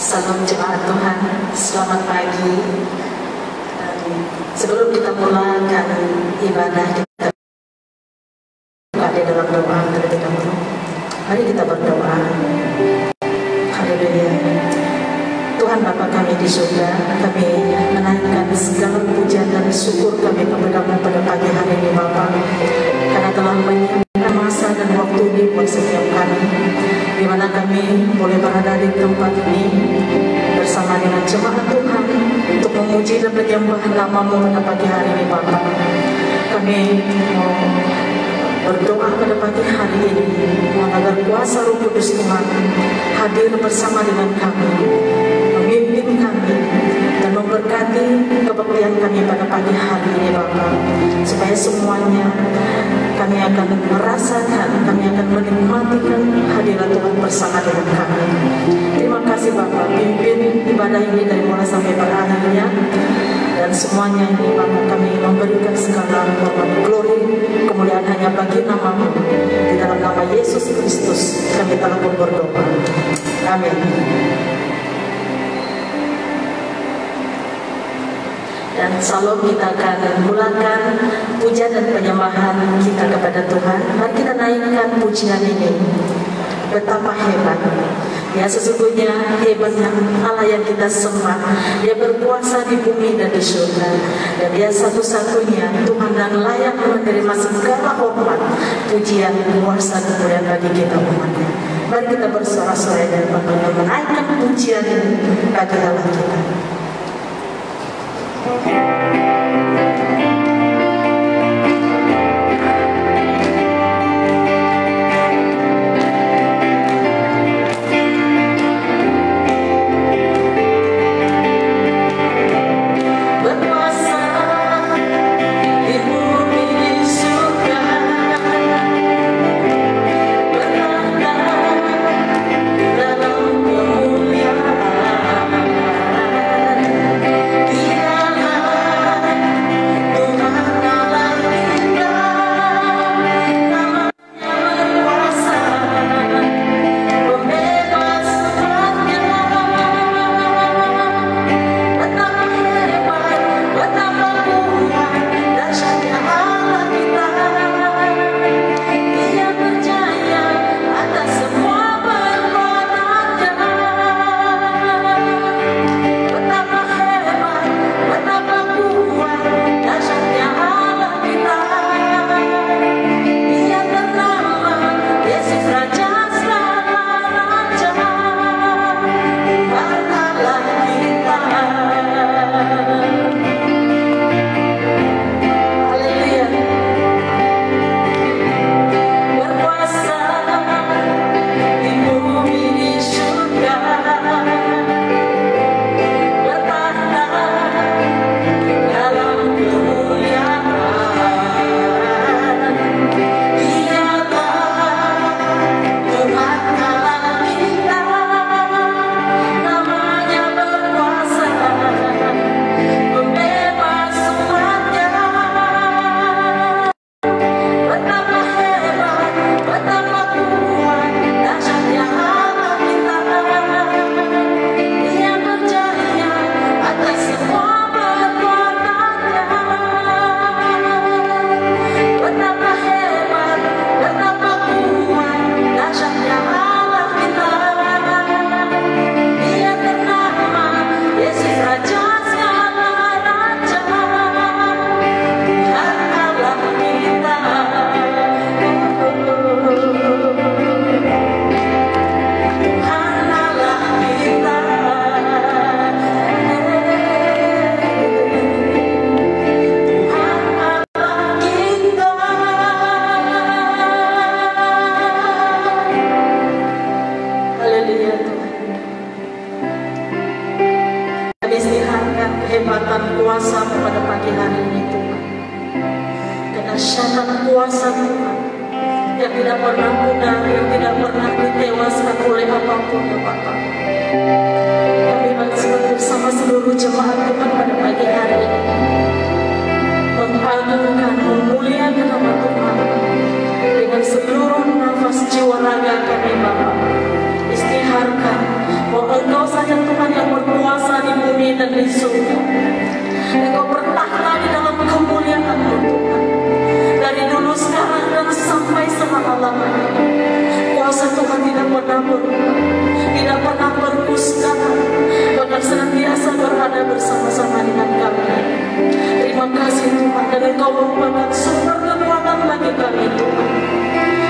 Salam jemaat Tuhan, selamat pagi. Dan sebelum kita mulakan ibadah kita di dalam doa terlebih dahulu. Mari kita berdoa. Haleluya. Tuhan Bapa kami di surga, kami menaikkan segala pujian dan syukur kami kepada-Mu pada pagi hari ini Bapa, karena telah menyiapkan masa dan waktu ini buat setiap kami, di mana kami boleh berada di tempat ini bersama dengan jemaat Tuhan untuk memuji dan menyembah nama-Mu pada pagi hari ini Bapa. Kami mau berdoa pada pagi hari ini, mohon agar kuasa Roh Kudus Tuhan hadir bersama dengan kami, memimpin kami dan memberkati kebaktian kami pada pagi hari ini Bapa, supaya semuanya kami akan merasakan, kami akan menikmatikan hadirat Tuhan bersama dengan kami. Terima kasih Bapa, pimpin ibadah ini dari mulai sampai berakhirnya, dan semuanya ini Bapa kami memberikan segala hormat, glory, kemuliaan hanya bagi nama-Mu. Di dalam nama Yesus Kristus kami telah berdoa. Amin. Dan shalom, kita akan mulakan pujian dan penyembahan kita kepada Tuhan. Mari kita naikkan pujian ini. Betapa hebat, ya, sesungguhnya hebatnya Allah yang kita sembah. Dia berkuasa di bumi dan di surga, dan Dia satu-satunya Tuhan dan layak menerima segala hormat, pujian, kuasa, dan kemuliaan bagi kita umatnya. Mari kita bersorak-sorai dan menaikkan pujian ini bagi Allah kita. Jiwa raga kami Bapa, istiharkan bahwa Engkau saja Tuhan di surga. Engkau bertahta di dalam kemuliaan-Mu Tuhan. Dari dulu, sekarang, dan sampai selama-lamanya. Kuasa Tuhan tidak pernah berubah, tidak pernah berpusaka, bahkan senantiasa berada bersama-sama dengan kami. Terima kasih Tuhan, dan Engkau merupakan sumber kekuatan bagi kami Tuhan,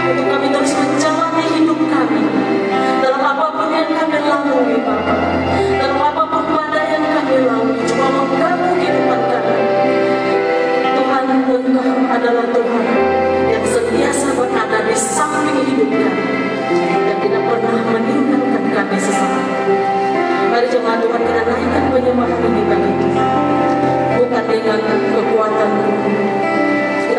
untuk kami terus menjalani hidup kami dalam apapun yang kami lalui Bapa, dalam apapun badai yang kami lalui, cuma mengganggu kehidupan kami. Tuhan, Engkau adalah Tuhan yang sentiasa berada di samping hidup kami dan tidak pernah meninggalkan kami sesaat. Mari jemaat Tuhan, kita naikkan penyembahan ini bagi Tuhan, bukan dengan kekuatan, kita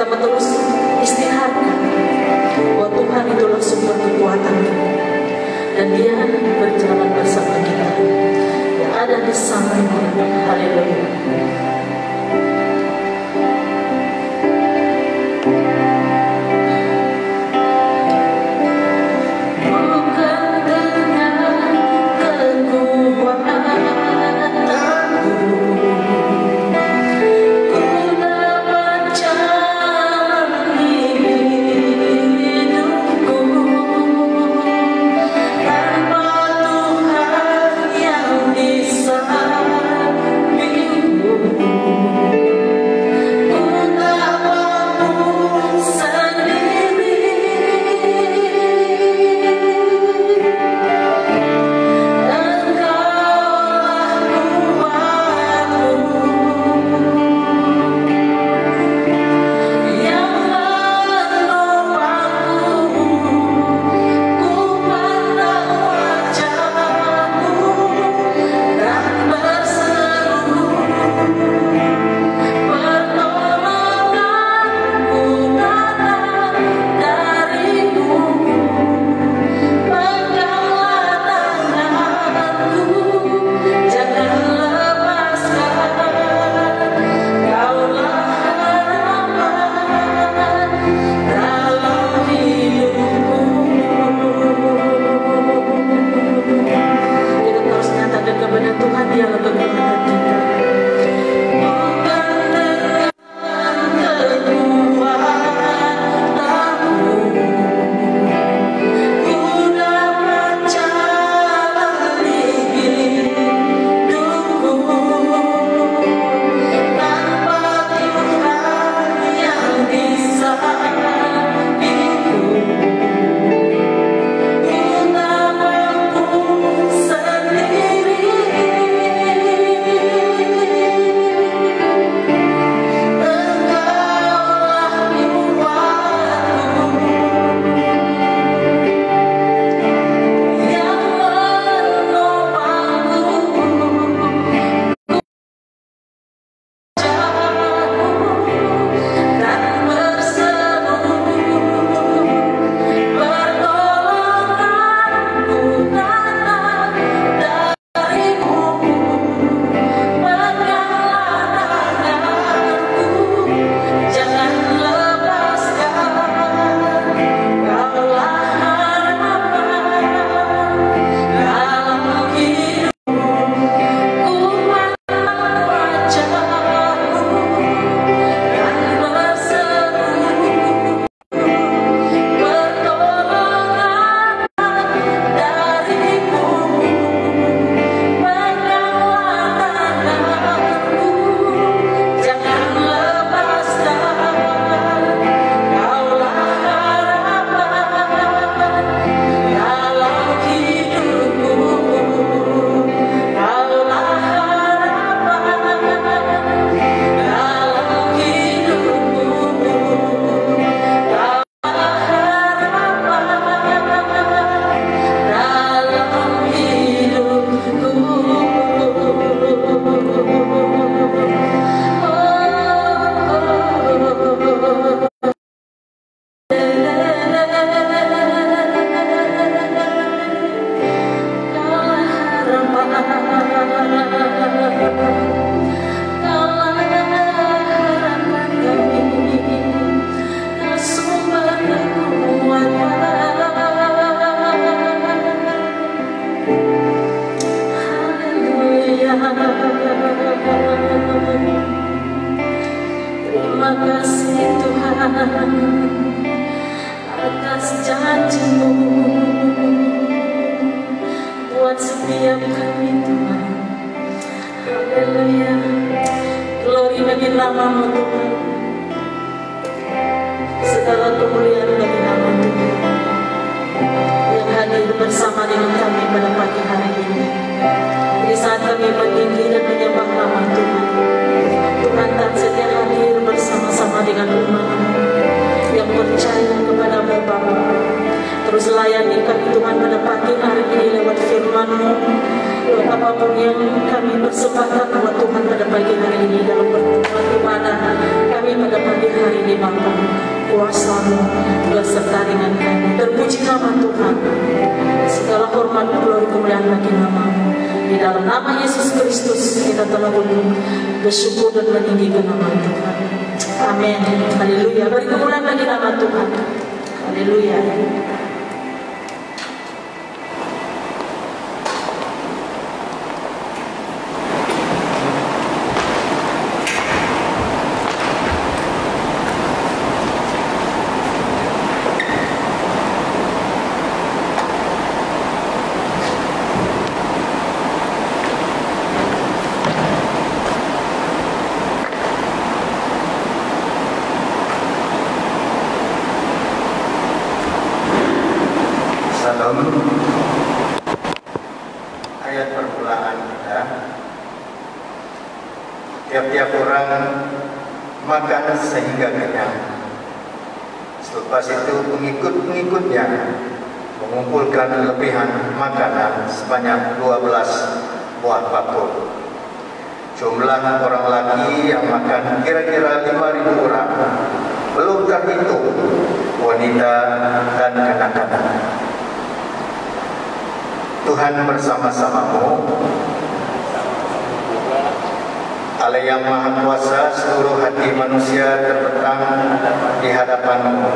kasih Tuhan atas janji-Mu buat setiap kami Tuhan. Haleluya. Glory bagi nama-Mu Tuhan. Segala kemuliaan bagi nama Tuhan yang hadir bersama dengan kami pada pagi hari ini. Di saat kami meninggi dan menyembah nama Tuhan, Tuhan tak setia hadir bersama-sama dengan umat-Mu yang percaya kepada-Mu Bapa. Terus layani kami Tuhan pada pagi hari ini lewat firman-Mu. Lewat apapun yang kami bersepakat buat Tuhan pada pagi hari ini dalam pertemuan ibadah kami pada pagi hari ini Bapa. Kuasa-Mu beserta dengan kami. Terpuji nama Tuhan. Segala hormat, glory, kemuliaan bagi nama-Mu. Di dalam nama Yesus Kristus kita telah bersyukur dan meninggikan nama Tuhan. Amin. Haleluya. Beri kemuliaan bagi nama Tuhan. Haleluya. Ayat permulaan kita, tiap-tiap orang makan sehingga kenyang. Selepas itu pengikut-pengikutnya mengumpulkan lebihan makanan sebanyak 12 buah bakul. Jumlah orang laki yang makan kira-kira 5.000 orang, belum terhitung wanita dan kanak-kanak. Tuhan bersama-sama-Mu, Allah yang Maha Kuasa, seluruh hati manusia terbentang di hadapan-Mu.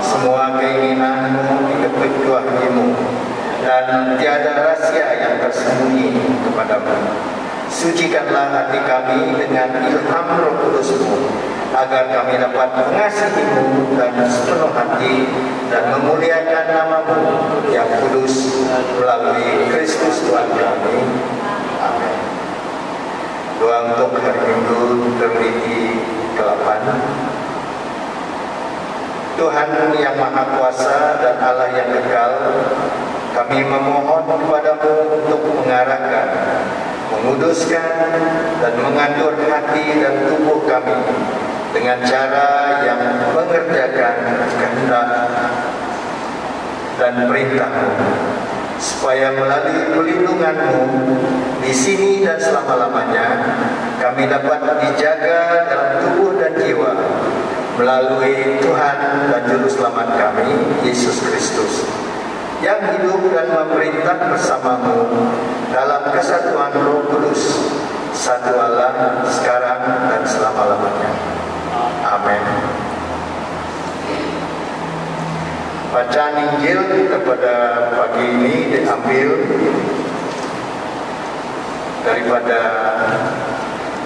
Semua keinginan-Mu dikepit Tuhan-Mu, dan tiada rahasia yang tersembunyi kepada-Mu. Sucikanlah hati kami dengan ilham Roh Kudus-Mu, agar kami dapat mengasihi-Mu dan sepenuh hati dan memuliakan nama-Mu yang kudus melalui Kristus Tuhan kami. Amin. Doa untuk hari Minggu terliti ke-8. Tuhan yang Maha Kuasa dan Allah yang kekal, kami memohon kepada-Mu untuk mengarahkan, menguduskan dan mengatur hati dan tubuh kami dengan cara yang mengerjakan kehendak dan perintah-Mu, supaya melalui perlindungan-Mu di sini dan selama-lamanya kami dapat dijaga dalam tubuh dan jiwa melalui Tuhan dan Juru Selamat kami, Yesus Kristus, yang hidup dan memerintah bersama-Mu dalam kesatuan Roh Kudus, satu Allah, sekarang dan selama-lamanya. Amin. Bacaan Injil kepada pagi ini diambil daripada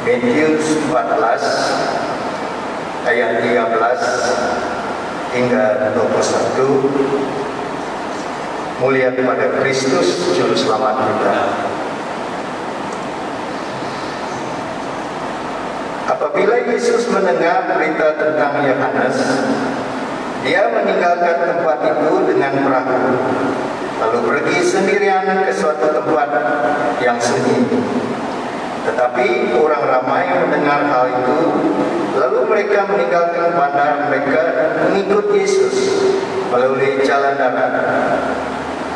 Matius 14 ayat 13 hingga 21. Mulia kepada Kristus Juru Selamat kita. Apabila Yesus mendengar berita tentang Yohanes, Dia meninggalkan tempat itu dengan perahu, lalu pergi sendirian ke suatu tempat yang sunyi. Tetapi orang ramai mendengar hal itu, lalu mereka meninggalkan bandar mereka dan mengikut Yesus melalui jalan darat.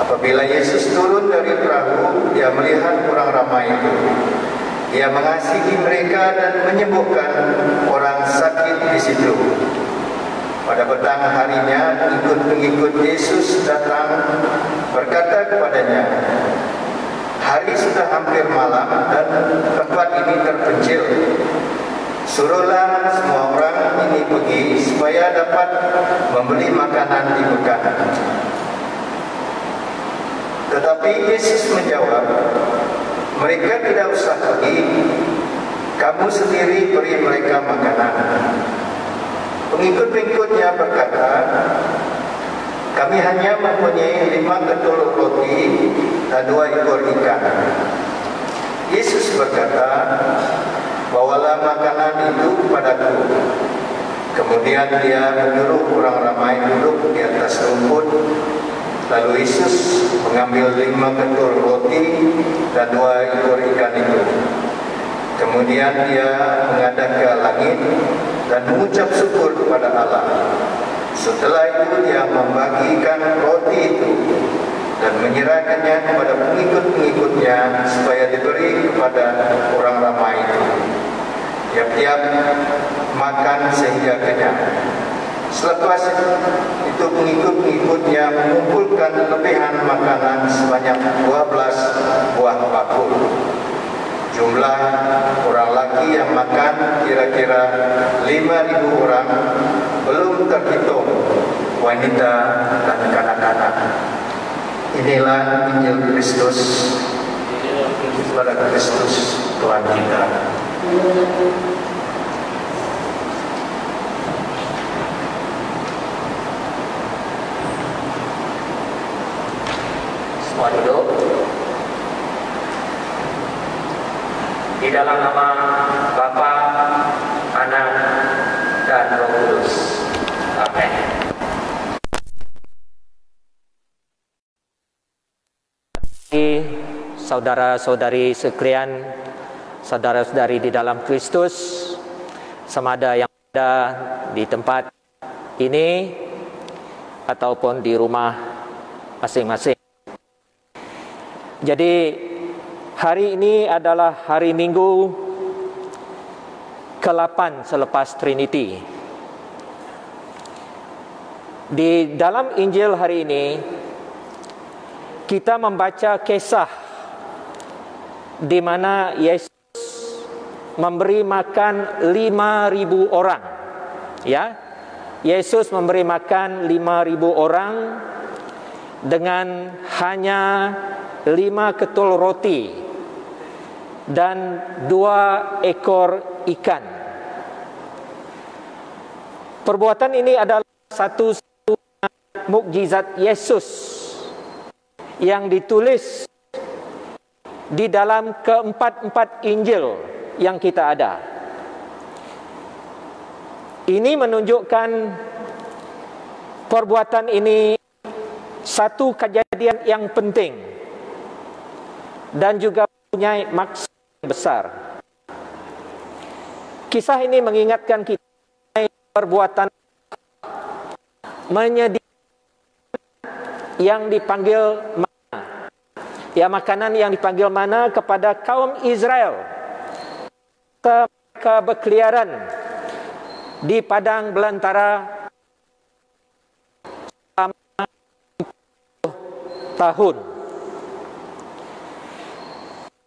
Apabila Yesus turun dari perahu, Dia melihat orang ramai itu. Dia mengasihi mereka dan menyembuhkan orang sakit di situ. Pada petang harinya, pengikut-pengikut Yesus datang berkata kepadanya, "Hari sudah hampir malam dan tempat ini terpencil. Suruhlah semua orang ini pergi supaya dapat membeli makanan di bekanan." Tetapi Yesus menjawab, "Mereka tidak usah pergi. Kamu sendiri beri mereka makanan." Pengikut-pengikutnya berkata, kami hanya mempunyai 5 ketul roti dan 2 ekor ikan. Yesus berkata, bawalah makanan itu kepadaku. Kemudian dia menyuruh orang ramai duduk di atas rumput. Lalu Yesus mengambil 5 ketul roti dan 2 ekor ikan itu. Kemudian dia menghadap ke langit dan mengucap syukur kepada Allah. Setelah itu dia membagikan roti itu dan menyerahkannya kepada pengikut-pengikutnya supaya diberi kepada orang ramai itu. Tiap-tiap makan sehingga kenyang. Selepas itu pengikut-pengikutnya mengumpulkan lebihan makanan sebanyak 12 buah bakul. Jumlah orang laki yang makan kira-kira 5.000 orang, belum terhitung wanita dan kanak-kanak. Inilah Injil Kristus. Kepada Kristus Tuhan kita. Semua duduk. Di dalam nama Bapa, Anak, dan Roh Kudus. Amin. Saudara-saudari sekalian, saudara-saudari di dalam Kristus, semada yang ada di tempat ini ataupun di rumah masing-masing. Jadi hari ini adalah hari Minggu ke-8 selepas Trinity. Di dalam Injil hari ini kita membaca kisah di mana Yesus memberi makan 5.000 orang. Ya, Yesus memberi makan 5.000 orang dengan hanya 5 ketul roti dan 2 ekor ikan. Perbuatan ini adalah satu mukjizat Yesus yang ditulis di dalam ke-4 Injil yang kita ada. Ini menunjukkan perbuatan ini satu kejadian yang penting dan juga punya maksud yang besar. Kisah ini mengingatkan kita perbuatan menyediakan yang dipanggil mana, ya, makanan yang dipanggil mana kepada kaum Israel ketika berkeliaran di padang belantara selama 40 tahun.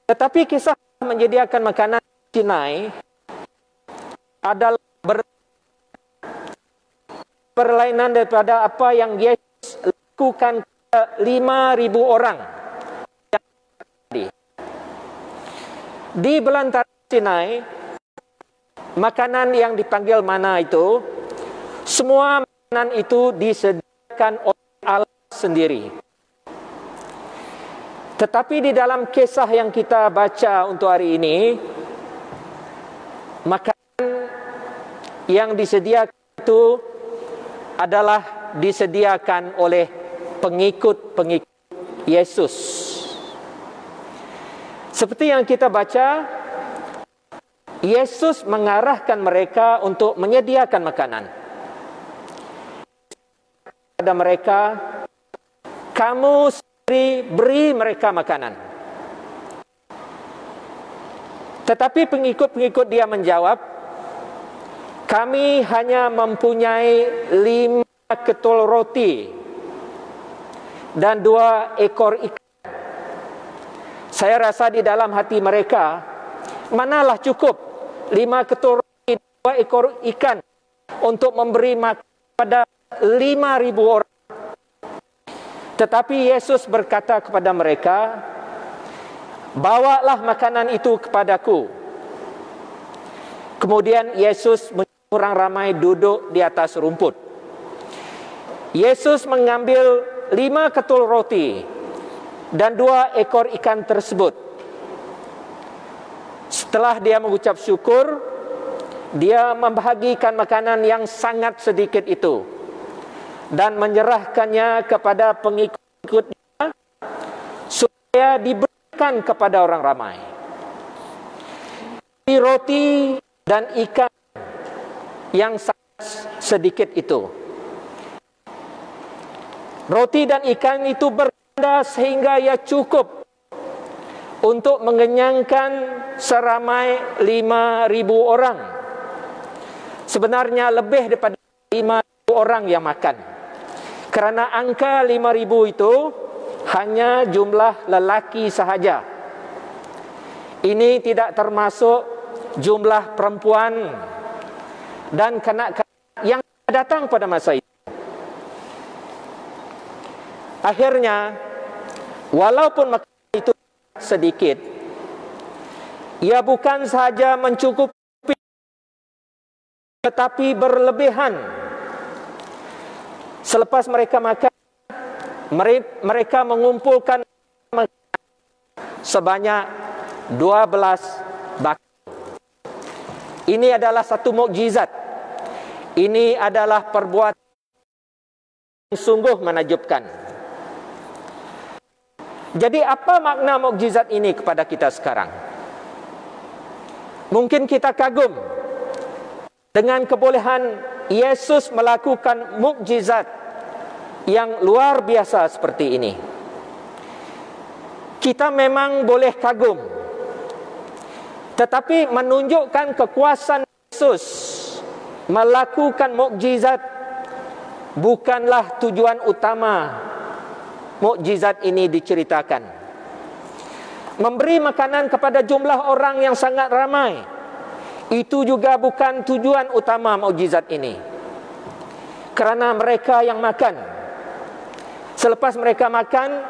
Tetapi kisah menyediakan makanan Sinai adalah berlainan daripada apa yang Yesus lakukan ke 5.000 orang. Di belantara Sinai, makanan yang dipanggil mana itu, semua makanan itu disediakan oleh Allah sendiri. Tetapi di dalam kisah yang kita baca untuk hari ini, makanan yang disediakan itu adalah disediakan oleh pengikut-pengikut Yesus. Seperti yang kita baca, Yesus mengarahkan mereka untuk menyediakan makanan. Kepada mereka, kamu sendiri beri mereka makanan. Tetapi pengikut-pengikut dia menjawab, kami hanya mempunyai 5 ketul roti dan 2 ekor ikan. Saya rasa di dalam hati mereka, manalah cukup 5 ketul roti dan 2 ekor ikan untuk memberi makan kepada 5.000 orang. Tetapi Yesus berkata kepada mereka, bawalah makanan itu kepadaku. Kemudian Yesus orang ramai duduk di atas rumput. Yesus mengambil 5 ketul roti dan 2 ekor ikan tersebut. Setelah dia mengucap syukur, dia membahagikan makanan yang sangat sedikit itu dan menyerahkannya kepada pengikut-pengikutnya supaya diberikan kepada orang ramai. Roti dan ikan yang sangat sedikit itu. Roti dan ikan itu berganda sehingga ia cukup untuk mengenyangkan seramai 5.000 orang. Sebenarnya lebih daripada 5.000 orang yang makan. Kerana angka 5.000 itu hanya jumlah lelaki sahaja. Ini tidak termasuk jumlah perempuan dan kanak-kanak yang datang pada masa itu. Akhirnya, walaupun makanan itu sedikit, ia bukan sahaja mencukupi, tetapi berlebihan. Selepas mereka makan, mereka mengumpulkan sebanyak 12 bakul. Ini adalah satu mukjizat. Ini adalah perbuatan yang sungguh menakjubkan. Jadi apa makna mukjizat ini kepada kita sekarang? Mungkin kita kagum dengan kebolehan Yesus melakukan mukjizat yang luar biasa seperti ini. Kita memang boleh kagum, tetapi menunjukkan kekuasaan Yesus melakukan mukjizat bukanlah tujuan utama mukjizat ini diceritakan. Memberi makanan kepada jumlah orang yang sangat ramai, itu juga bukan tujuan utama mukjizat ini. Kerana mereka yang makan, selepas mereka makan,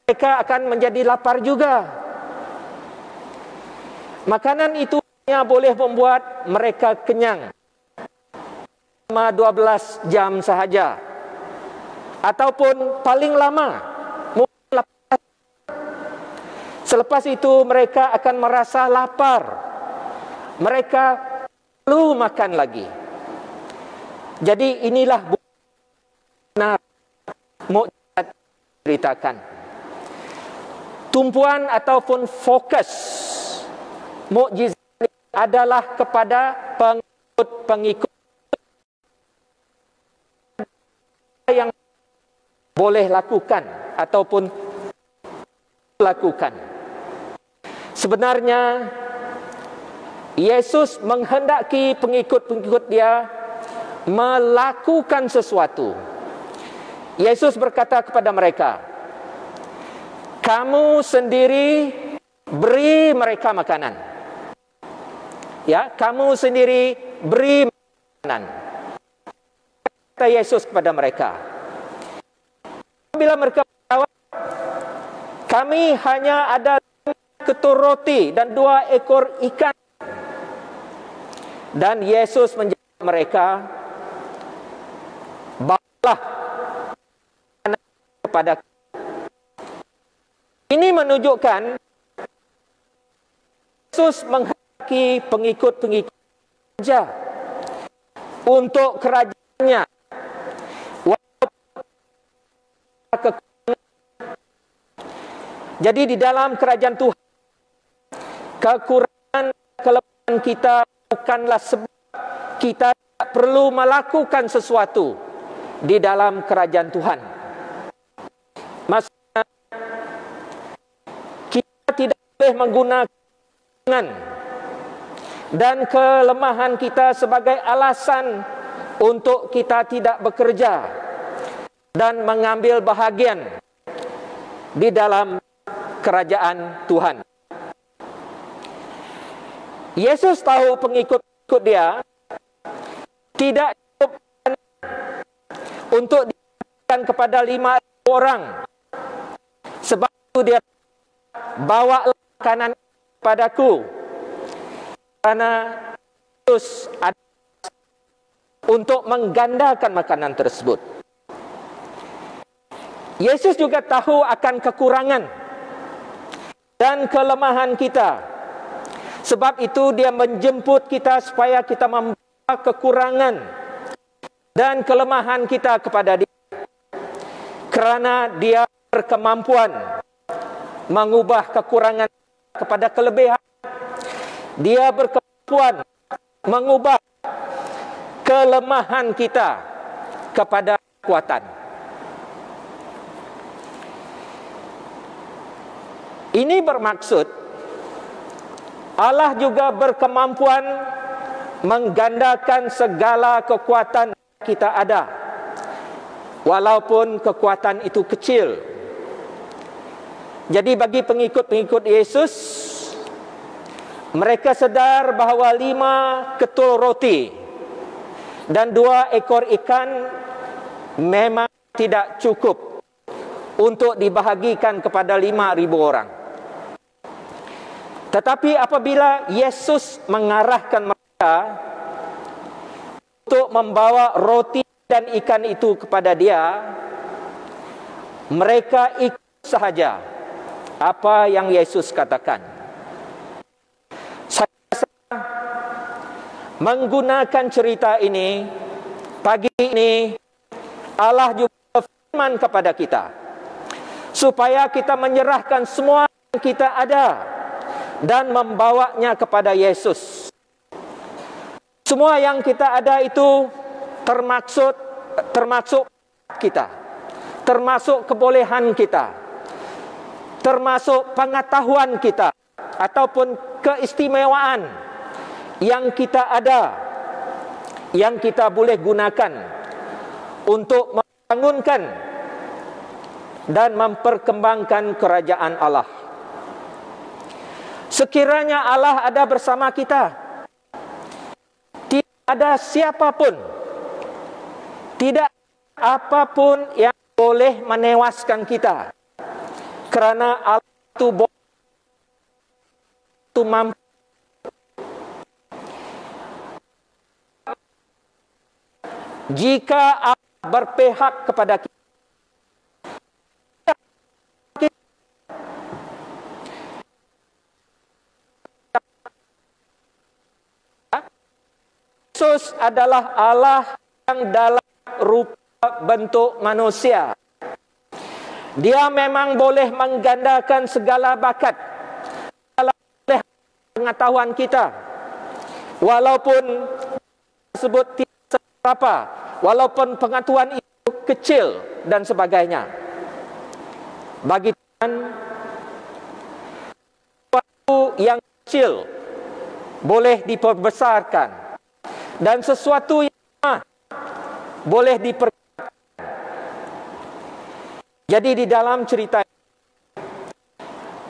mereka akan menjadi lapar juga. Makanan itu hanya boleh membuat mereka kenyang selama 12 jam sahaja, ataupun paling lama mungkin 18. Selepas itu mereka akan merasa lapar. Mereka perlu makan lagi. Jadi inilah benar mukjizat ceritakan. Tumpuan ataupun fokus mukjizat adalah kepada pengikut-pengikut yang boleh lakukan ataupun lakukan. Sebenarnya Yesus menghendaki pengikut-pengikut dia melakukan sesuatu. Yesus berkata kepada mereka, kamu sendiri beri mereka makanan. Ya, kamu sendiri beri makanan. Kata Yesus kepada mereka. Bila mereka menjawab, kami hanya ada 5 ketul roti dan 2 ekor ikan. Dan Yesus menjawab mereka, bawalah makanan kepada kami. Ini menunjukkan Yesus menghendaki pengikut-pengikut saja untuk kerajaannya. Jadi di dalam kerajaan Tuhan, kekurangan kelemahan kita bukanlah sebab kita tidak perlu melakukan sesuatu di dalam kerajaan Tuhan. Maksudnya, kita tidak boleh menggunakan dan kelemahan kita sebagai alasan untuk kita tidak bekerja dan mengambil bahagian di dalam kerajaan Tuhan. Yesus tahu pengikut-pengikut dia tidak cukup untuk diberikan kepada 5 orang. Sebab itu dia bawa makanan kepadaku. Karena Yesus adalah untuk menggandakan makanan tersebut. Yesus juga tahu akan kekurangan dan kelemahan kita. Sebab itu dia menjemput kita supaya kita membawa kekurangan dan kelemahan kita kepada dia. Kerana dia berkemampuan mengubah kekurangan kepada kelebihan. Dia berkemampuan mengubah kelemahan kita kepada kekuatan. Ini bermaksud Allah juga berkemampuan menggandakan segala kekuatan kita ada, walaupun kekuatan itu kecil. Jadi bagi pengikut-pengikut Yesus, mereka sedar bahawa 5 ketul roti dan 2 ekor ikan memang tidak cukup untuk dibahagikan kepada 5,000 orang. Tetapi apabila Yesus mengarahkan mereka untuk membawa roti dan ikan itu kepada dia, mereka ikut sahaja apa yang Yesus katakan. Saya rasa menggunakan cerita ini, pagi ini Allah juga berfirman kepada kita supaya kita menyerahkan semua yang kita ada dan membawanya kepada Yesus. Semua yang kita ada itu termasuk kita, termasuk kebolehan kita, termasuk pengetahuan kita ataupun keistimewaan yang kita ada, yang kita boleh gunakan untuk membangunkan dan memperkembangkan kerajaan Allah. Sekiranya Allah ada bersama kita, tidak ada siapapun, tidak apapun yang boleh menewaskan kita, kerana Allah itu mampu. Jika Allah berpihak kepada kita, Yesus adalah Allah yang dalam rupa bentuk manusia. Dia memang boleh menggandakan segala bakat, segala pengetahuan kita, walaupun tersebut tidak seberapa, walaupun pengetahuan itu kecil dan sebagainya. Bagi Tuhan, sesuatu yang kecil boleh diperbesarkan, dan sesuatu yang boleh diperkatakan. Jadi di dalam cerita ini,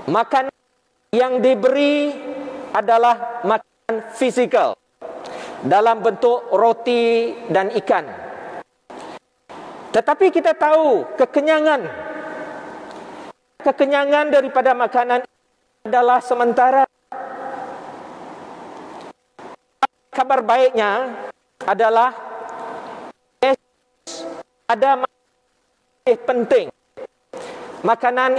makanan yang diberi adalah makanan fisikal dalam bentuk roti dan ikan. Tetapi kita tahu kekenyangan daripada makanan adalah sementara. Kabar baiknya adalah Yesus ada makanan penting, makanan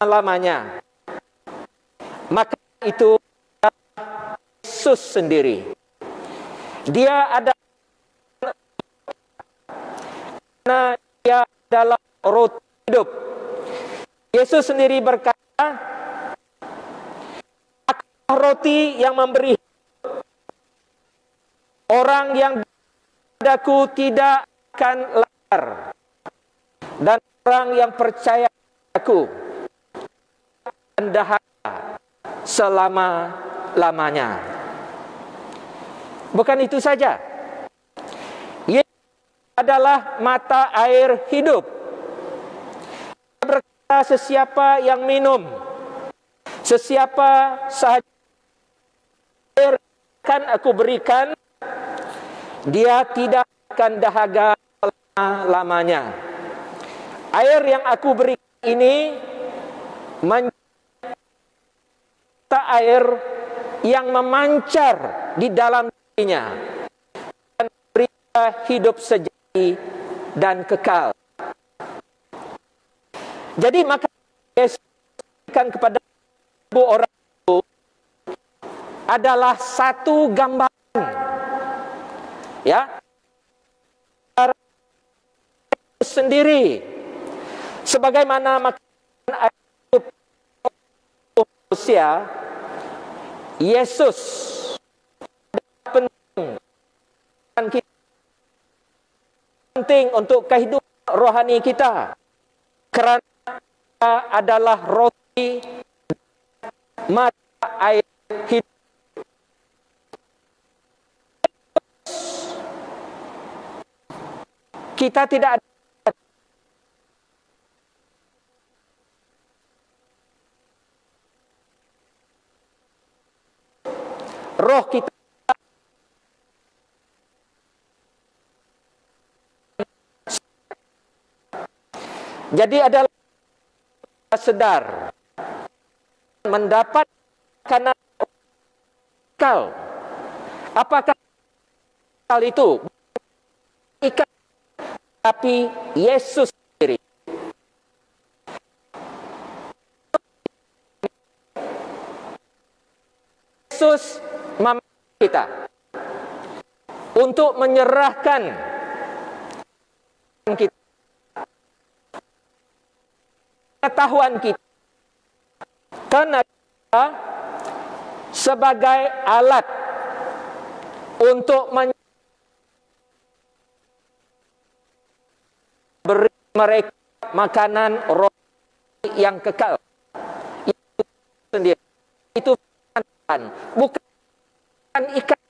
lamanya. Makanan itu adalah Yesus sendiri. Dia adalah roti hidup. Yesus sendiri berkata, "Akulah roti yang memberi. Orang yang padaku tidak akan lapar, dan orang yang percaya aku akan dahaga selama-lamanya." Bukan itu saja, Yesus adalah mata air hidup. Dia berkata, "Sesiapa yang minum, sesiapa sahaja air akan aku berikan, dia tidak akan dahaga selama-lamanya." Air yang aku berikan ini menjadi air yang memancar di dalam dirinya, hidup sejati dan kekal. Jadi maka Yesus berikan kepada ibu orang itu adalah satu gambaran, ya, sendiri, sebagaimana makanan hidup manusia. Yesus penting untuk kehidupan rohani kita, kerana adalah roti mata air hidup. Kita tidak ada roh kita jadi adalah sedar mendapat makanan kal. Apakah kal itu? Ikan, tapi Yesus sendiri. Yesus memanggil kita untuk menyerahkan kita, pengetahuan kita, karena kita sebagai alat untuk beri mereka makanan rohani yang kekal. Itu sendiri. Itu bukan ikan,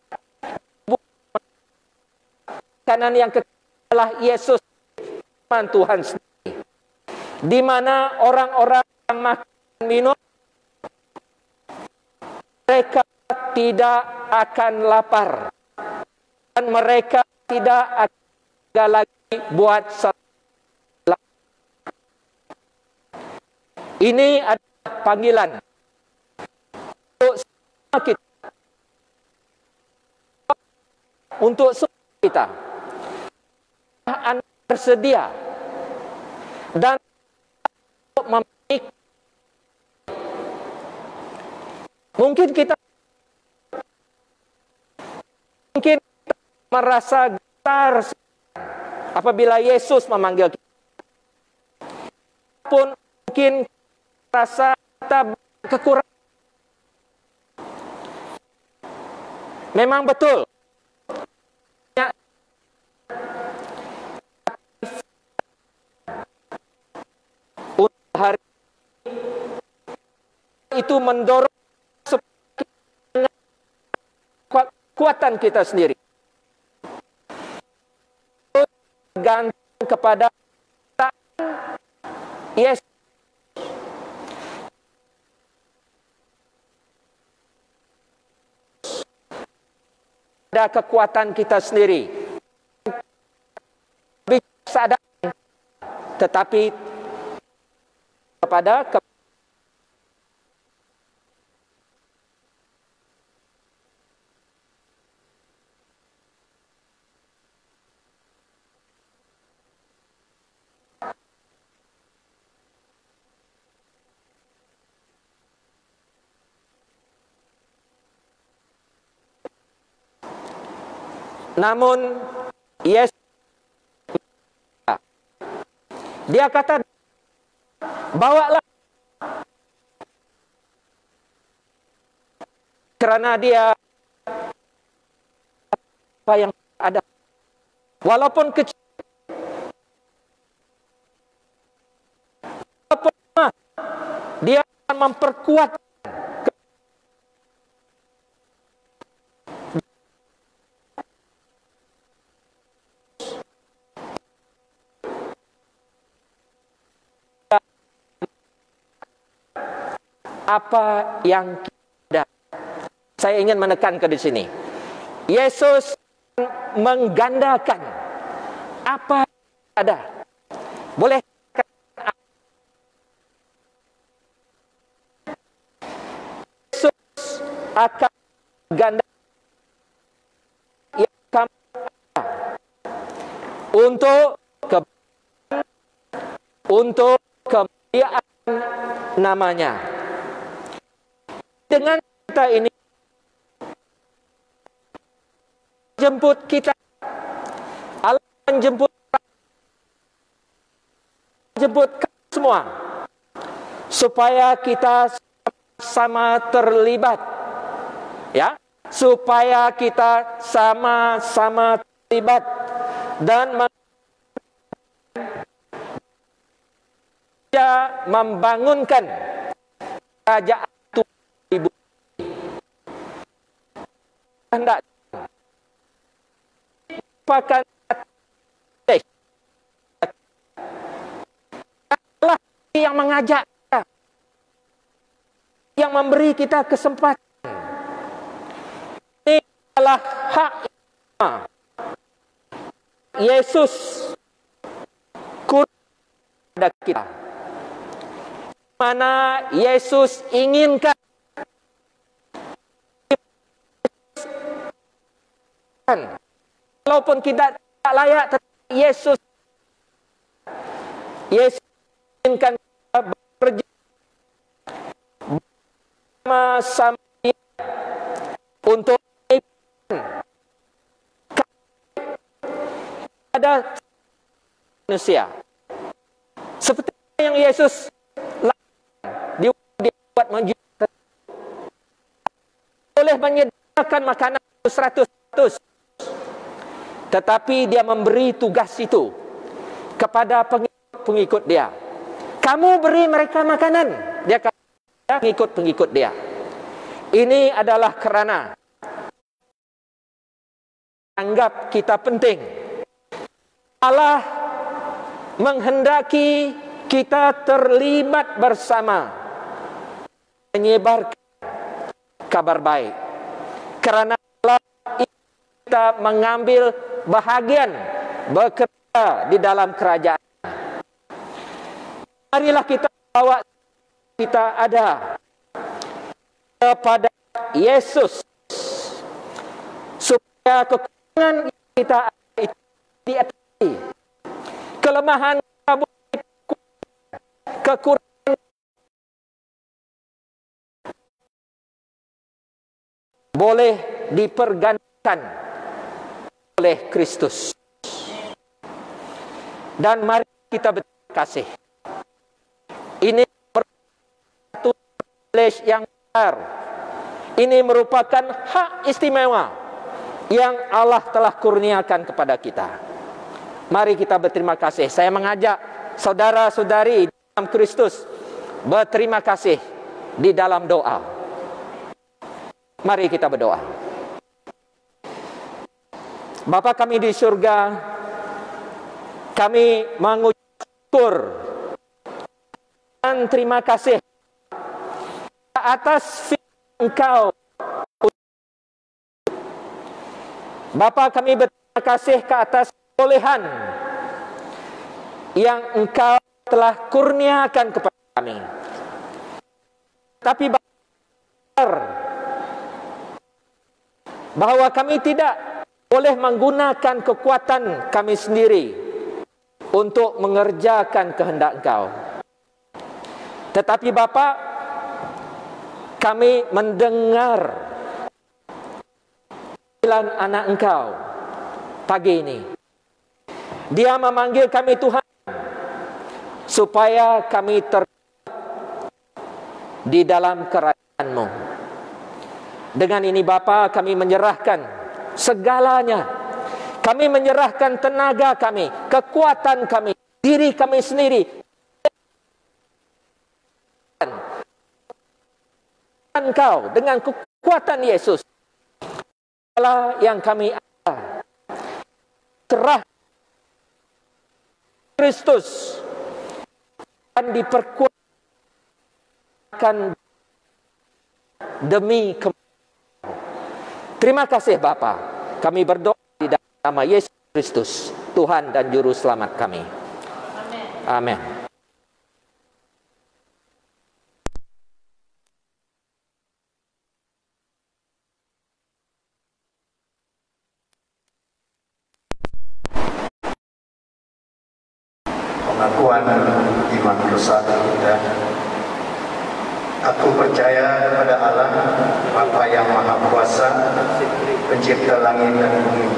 bukan makanan yang kekal adalah Yesus, Tuhan sendiri. Di mana orang-orang yang makan minum, mereka tidak akan lapar dan mereka tidak akan lagi buat salah. Ini adalah panggilan untuk semua kita. Anda bersedia dan memiliki. Mungkin kita merasa getar apabila Yesus memanggil kita. Pun mungkin rasa kita kekurangan. Memang betul. Untuk hari itu mendorong kekuatan kita sendiri. Gantung kepada Yesus. Ada kekuatan kita sendiri. Sadar, tetapi kepada namun Yesus, dia kata, bawalah, karena dia apa yang ada, walaupun kecil, walaupun dia akan memperkuat apa yang kita ada. Saya ingin menekankan di sini. Yesus menggandakan apa yang ada. Boleh Yesus akan menggandakan yang kamu ada. untuk kemuliaan namanya. Dengan kita ini jemput kita, Allah menjemput semua supaya kita sama terlibat, ya, supaya kita sama-sama terlibat dan membangunkan kerajaan Tuhan Ibu. Hendak merupakan Allah yang mengajak kita, yang memberi kita kesempatan. Ini adalah hak Yesus kepada kita, mana Yesus inginkan walaupun kita tidak layak, tetapi Yesus inginkan kita bekerja bersama Dia untuk ada manusia seperti yang Yesus lakukan, dibuat mujizat, boleh menyediakan makanan 100, tetapi Dia memberi tugas itu kepada pengikut Dia. Kamu beri mereka makanan, Dia kata pengikut Dia. Ini adalah kerana anggap kita penting. Allah menghendaki kita terlibat bersama menyebarkan kabar baik. Kerana Allah kita mengambil bahagian bekerja di dalam kerajaan. Marilah kita bawa kita ada kepada Yesus supaya kekurangan kita itu diatasi. Kelemahan kekurangan boleh dipergantikan oleh Kristus. Dan mari kita berterima kasih. Ini satu privilege yang besar. Ini merupakan hak istimewa yang Allah telah kurniakan kepada kita. Mari kita berterima kasih. Saya mengajak saudara-saudari dalam Kristus berterima kasih di dalam doa. Mari kita berdoa. Bapa kami di surga, kami mengucap syukur dan terima kasih atas firman Engkau. Bapa, kami berterima kasih ke atas kebolehan yang Engkau telah kurniakan kepada kami. Tapi bahwa kami tidak boleh menggunakan kekuatan kami sendiri untuk mengerjakan kehendak Engkau. Tetapi Bapa, kami mendengar panggilan anak Engkau pagi ini. Dia memanggil kami Tuhan supaya kami di dalam kerajaan-Mu. Dengan ini Bapa, kami menyerahkan segalanya. Kami menyerahkan tenaga kami, kekuatan kami, diri kami sendiri. Engkau dengan kekuatan Yesus. Segala yang kami ada, serah Kristus akan diperkuatkan demi Terima kasih Bapa. Kami berdoa di dalam nama Yesus Kristus, Tuhan dan Juru Selamat kami. Amin. pengakuan iman bersatu kita. Aku percaya kepada Allah, Bapa yang Maha Kuasa, Pencipta langit dan bumi.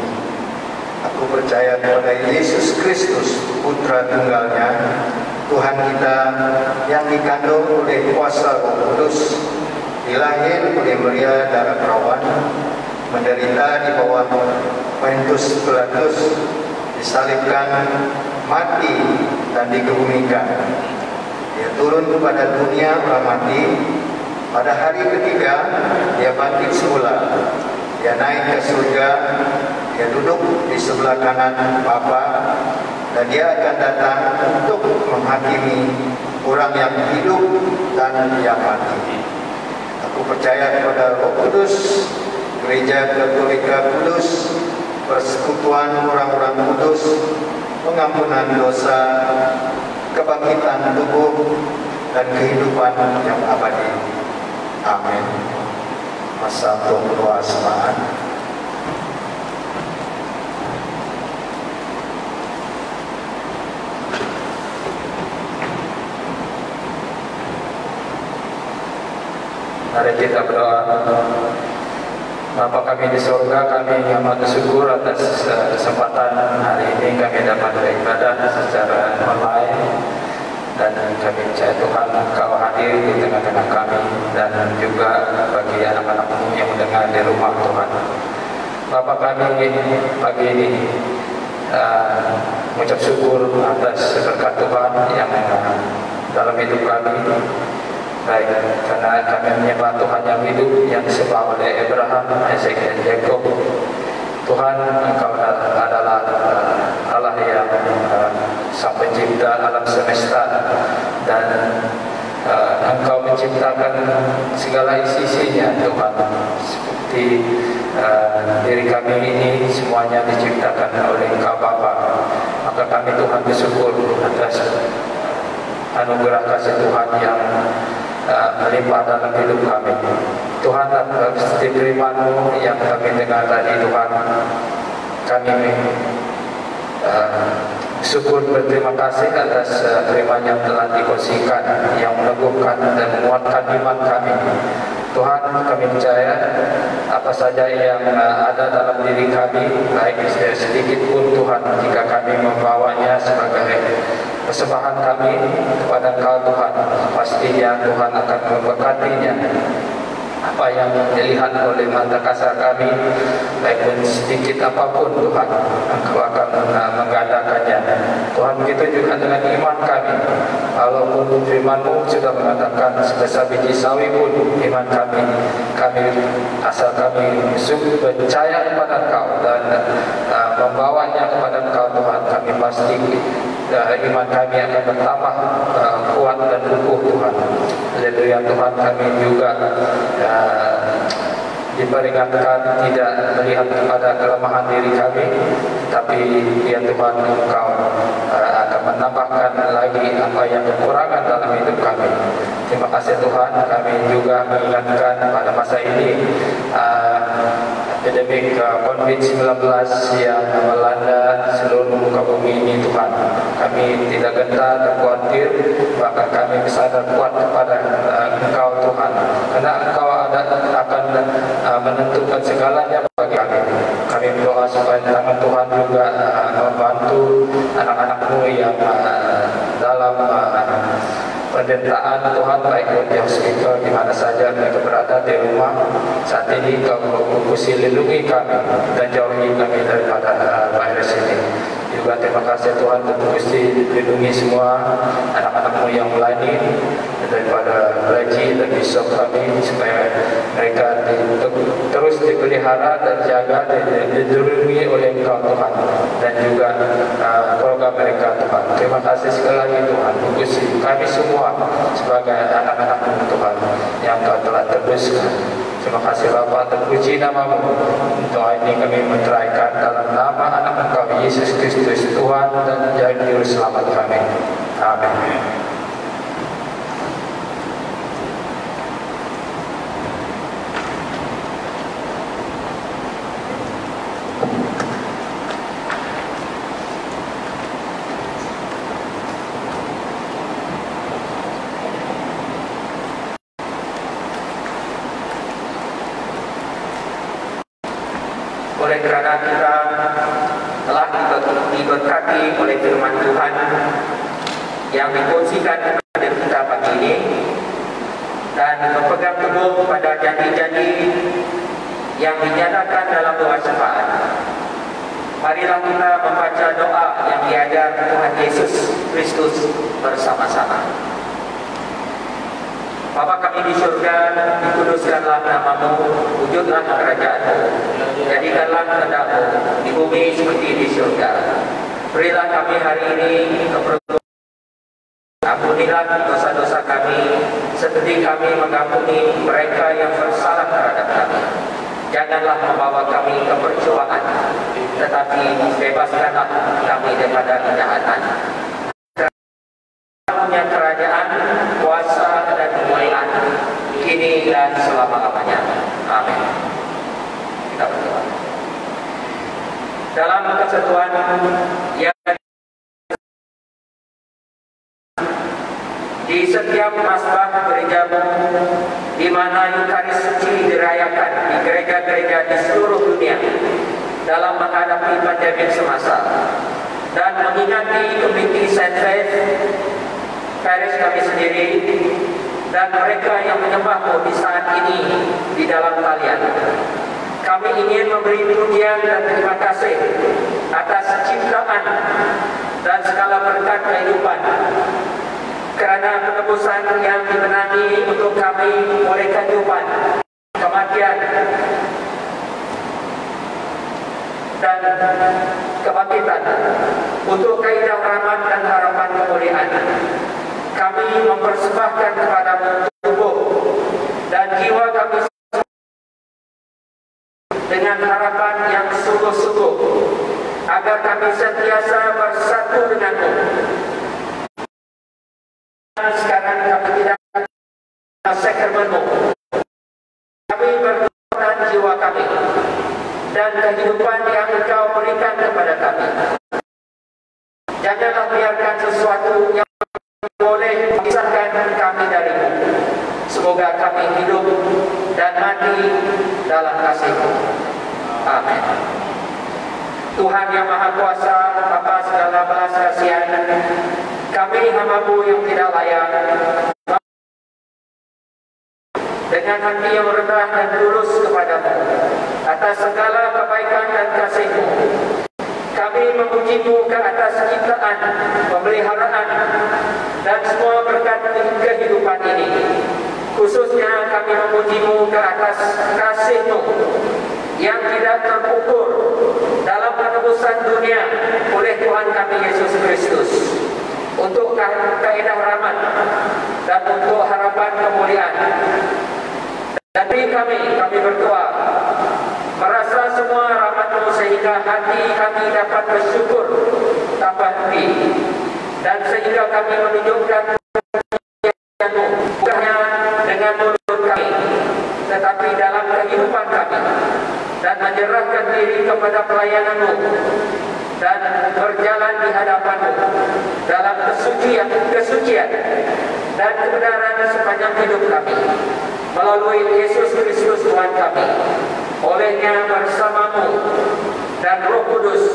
Aku percaya kepada Yesus Kristus, Putra Tunggalnya, Tuhan kita yang dikandung oleh kuasa Roh Kudus, dilahir oleh Maria darah perawan, menderita di bawah Pontius Pilatus, disalibkan, mati dan dikebumikan. Dia turun kepada dunia orang mati. Pada hari ketiga dia bangkit semula. Dia naik ke surga. Dia duduk di sebelah kanan Bapa, dan dia akan datang untuk menghakimi orang yang hidup dan yang mati. Aku percaya kepada Roh Kudus, Gereja Katolika Kudus, persekutuan orang-orang kudus, pengampunan dosa, kebangkitan tubuh, dan kehidupan yang abadi. Amin. Masa doa semangat. Mari kita berdoa. Bapa kami di surga, kami amat bersyukur atas kesempatan hari ini kami dapat beribadah secara online, dan kami percaya Tuhan Engkau hadir di tengah-tengah kami, dan juga bagi anak-anakmu yang mendengar di rumah Tuhan. Bapa kami pagi ini mengucap syukur atas berkat Tuhan yang dalam hidup kami. Baik, karena kami menyembah Tuhan yang hidup, yang disembah oleh Abraham, Isaac, dan Jacob. Tuhan, Engkau adalah Allah yang Sang Pencipta alam semesta, dan Engkau menciptakan segala isi-isinya, Tuhan. Seperti diri kami ini semuanya diciptakan oleh Engkau Bapa. Maka kami Tuhan bersyukur atas anugerah kasih Tuhan yang melimpah dalam hidup kami. Tuhan, seperti firman-Mu yang kami dengar tadi, Tuhan, kami syukur berterima kasih atas firman yang telah dikongsikan, yang meneguhkan dan menguatkan iman kami. Tuhan, kami percaya apa saja yang ada dalam diri kami, baik sedikit pun Tuhan, jika kami membawanya sebagai persembahan kami kepada Engkau Tuhan, pastinya Tuhan akan memberkatinya. Apa yang dilihat oleh mata kasar kami, baik pun sedikit apapun Tuhan, Engkau akan menggandakannya. Tuhan, begitu juga dengan iman kami. Walaupun firman-Mu sudah mengatakan sebesar biji sawi pun iman kami asal kami percaya kepada Engkau dan membawanya kepada Engkau Tuhan, kami pasti iman kami akan bertambah kuat dan utuh Tuhan. Haleluya Tuhan, kami juga diperingatkan tidak melihat kepada kelemahan diri kami, tapi ya Tuhan, Engkau akan menambahkan lagi apa yang kekurangan dalam hidup kami. Terima kasih Tuhan. Kami juga mengingatkan pada masa ini epidemik COVID-19 yang melanda seluruh muka bumi ini, Tuhan. Kami tidak gentar dan khawatir, bahkan kami bersadar kuat kepada Engkau Tuhan, karena Engkau akan menentukan segalanya bagi kami. Kami berdoa supaya tangan Tuhan juga membantu anak-anak-Mu yang dalam pendertaan Tuhan, baik di hospital, di mana saja mereka berada, di rumah saat ini. Kau berkusi lindungi kami dan jauhi kami daripada virus ini. Juga terima kasih Tuhan untuk Gusti lindungi semua anak-anak-Mu yang melayani, daripada Raji dan Bishop kami, supaya mereka terus dipelihara dan jaga dan dilindungi oleh Engkau Tuhan, dan juga keluarga mereka Tuhan. Terima kasih sekali lagi Tuhan, Gusti kami semua sebagai anak-anak-Mu Tuhan yang Kau telah tebuskan. Terima kasih Bapa, terpuji nama-Mu. Doa ini kami menceraikan dalam nama anak Engkau Yesus Kristus, Tuhan dan Juru Selamat kami. Amin. kerana kita telah diberkati oleh firman Tuhan yang dikongsikan kepada kita pagi ini, dan berpegang teguh pada janji-janji yang dinyatakan dalam doa syafaat. Marilah kita membaca doa yang diajar Tuhan Yesus Kristus bersama-sama. Bapa kami di surga, dikuduskanlah namamu, wujudlah kerajaan-mu, jadikanlah kehendak-mu di bumi seperti di surga. Berilah kami hari ini keperluan, ampunilah dosa-dosa kami, seperti kami mengampuni mereka yang bersalah terhadap kami. Janganlah membawa kami ke percobaan, tetapi bebaskanlah kami daripada kejahatan. Punya kerajaan, kuasa dan kemuliaan kini dan selama-lamanya. Amin. Kita berdoa. Dalam kesatuan yang di setiap masbah gerejamu, di mana Eukaris suci dirayakan di gereja-gereja di seluruh dunia dalam menghadapi pandemi semasa, dan mengingati Komiti Saint Faith Parish kami sendiri dan mereka yang menyembahmu di saat ini di dalam talian. Kami ingin memberi pujian dan terima kasih atas ciptaan dan segala berkat kehidupan, kerana penebusan yang dimenangi untuk kami oleh kehidupan, kematian dan kebangkitan, untuk kaidah rahmat dan harapan kemuliaan. Kami mempersembahkan kepadamu tubuh dan jiwa kami dengan harapan yang sungguh-sungguh, agar kami sentiasa bersatu denganmu. Sekarang kami tidak sakramen-mu. Kami berdoa jiwa kami dan kehidupan yang Engkau berikan kepada kami. Janganlah biarkan sesuatu yang boleh memisahkan kami darimu. Semoga kami hidup dan mati dalam kasih-Mu. Amin. Tuhan yang Maha Kuasa, Bapa segala belas kasihan, kami hamba-Mu yang tidak layak, dengan hati yang rendah dan tulus kepadamu, atas segala kebaikan dan kasih-Mu, kami memuji-Mu ke atas ciptaan, pemeliharaan, dan semua berkat kehidupan ini. Khususnya kami memuji-Mu ke atas kasih-Mu yang tidak terukur dalam penebusan dunia oleh Tuhan kami Yesus Kristus, untuk kaidah rahmat dan untuk harapan kemuliaan. Dari kami berdoa, merasa semua rahmat-Mu sehingga hati kami dapat bersyukur tanpa henti, dan sehingga kami menunjukkan kemuliaan-Mu bukannya dengan mulut kami, tetapi dalam kehidupan kami, dan menyerahkan diri kepada pelayanan-Mu dan berjalan di hadapan-Mu dalam kesucian dan kebenaran sepanjang hidup kami, melalui Yesus Kristus Tuhan kami. Olehnya bersama-Mu dan Roh Kudus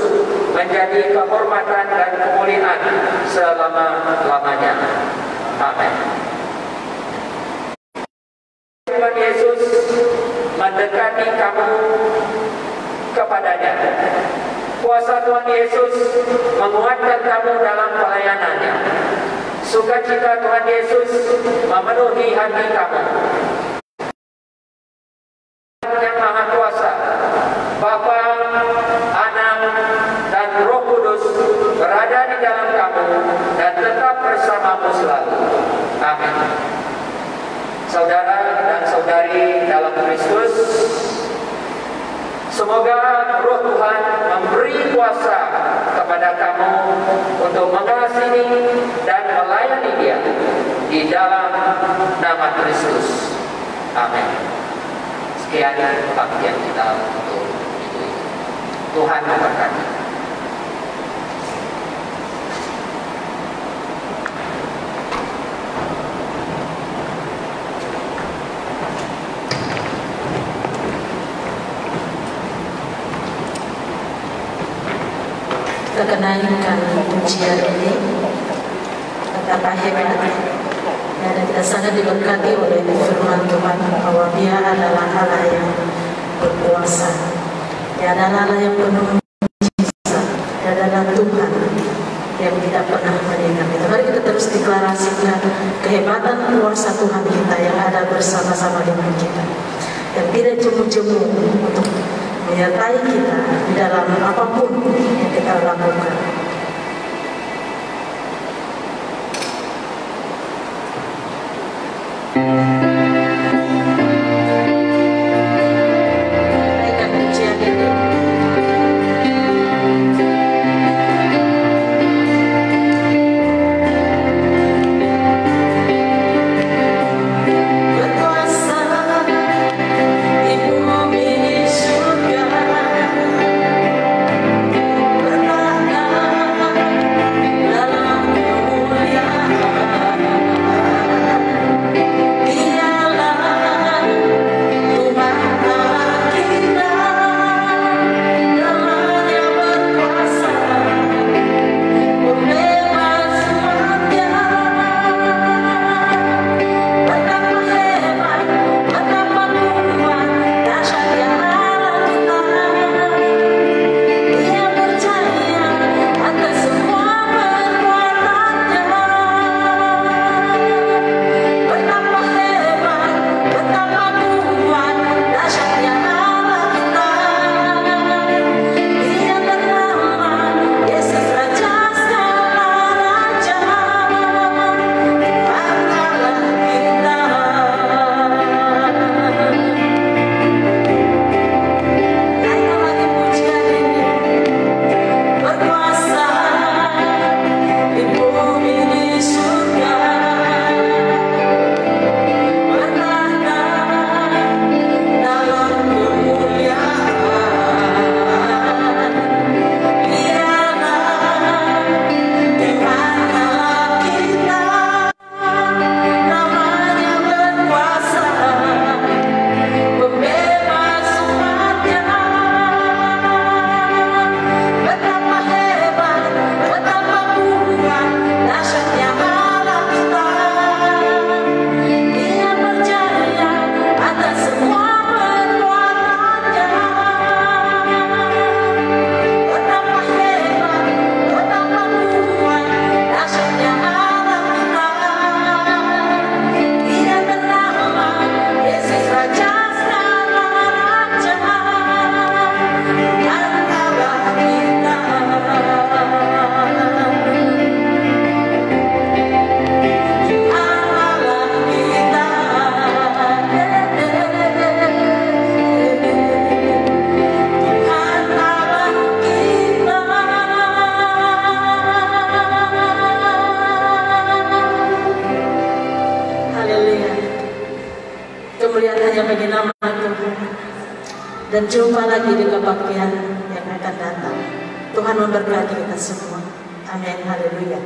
menjadi kehormatan dan kemuliaan selama-lamanya. Amin. Tuhan Yesus mendekati kamu kepadanya. Kuasa Tuhan Yesus menguatkan kamu dalam pelayanannya. Sukacita Tuhan Yesus memenuhi hati kamu. Yang Maha Kuasa, Bapa, Anak, dan Roh Kudus berada di dalam kamu dan tetap bersamamu selalu. Amin. Saudara dan saudari dalam Kristus, semoga Roh Tuhan memberi kuasa kepada kamu untuk mengasihi dan melayani Dia di dalam nama Kristus. Amin. Sekian pembaktian kita untuk itu. Tuhan memberkati. kita kenaikan pujian ini. Betapa hebatnya, dan kita sangat diberkati oleh firman Tuhan bahwa Dia adalah Allah yang berkuasa, Dia adalah Allah yang penuh mujizat, Dia adalah Tuhan yang tidak pernah meninggal. Mari kita terus deklarasikan kehebatan kuasa Tuhan kita yang ada bersama-sama dengan kita, yang tidak jemu-jemu untuk menyertai kita di dalam apapun yang kita lakukan. Naikkan pujian ini. Berkuasa di bumi di surga, bertahta dalam kemuliaan. Kemuliaan hanya bagi nama Tuhan. Dan jumpa lagi di kebaktian yang akan datang. Tuhan memberkati kita semua. Amin. Haleluya.